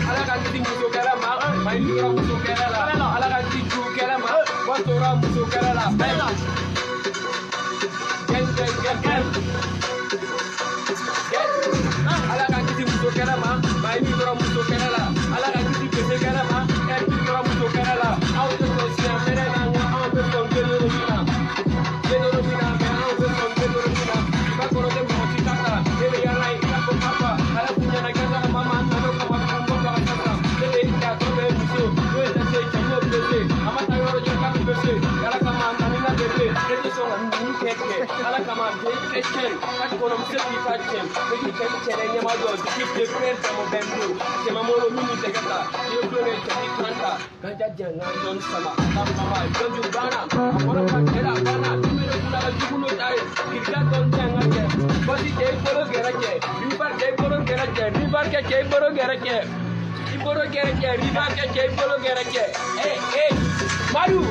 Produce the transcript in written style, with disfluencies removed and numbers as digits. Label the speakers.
Speaker 1: ala ka di muso kɛra ma mai ni tora muso kɛra la ala ka di ju kɛra ma wa tora muso kɛra la ala ka di muso kɛra ma mai ni tora muso kɛra la ala ka di pese kɛra ma ni tora muso kɛra la aw tɛ sɔn siɲɛ fɛnɛ na aw bɛ sɔn keloro min na mɛ aw bɛ sɔn keloro min na ba kɔrɔ tɛ mɔgɔ si ta ta e bɛ yala i ka fɔ papa ala kun ɲɛna kɛ sara mama nana kama kun bɔ ka kasa e bɛ ka tɔ bɛ muso n'o ye tɛ se cɛmo pese a ma taa yɔrɔ jɔ ka pese ala kama nani na pese e tɛ sɔn ka ninnu kɛ ala kama den kɛ cɛ ka kɔnɔmuso k'i ka cɛ e k'i kɛ cɛlɛ ɲɛma dɔ k'i tɛ fɛn caman bɛ n bolo cɛmamɔgɔ min ni tɛgɛ ta i ye tulonkɛ cɛ kan ta ka ja jɛn ka dɔɔni sama ka mama jɔnju banna a kɔrɔ ka cɛ la banna dumuni kunna ka jugu n'o ta ye k'i ka dɔɔni cɛ n ka cɛ bɔsi cɛ i bolo gɛrɛ cɛ ribar cɛ i bolo gɛrɛ cɛ ribar kɛ cɛ i bolo gɛrɛ cɛ i bolo gɛrɛ cɛ ribar kɛ cɛ i bolo gɛrɛ cɛ Mario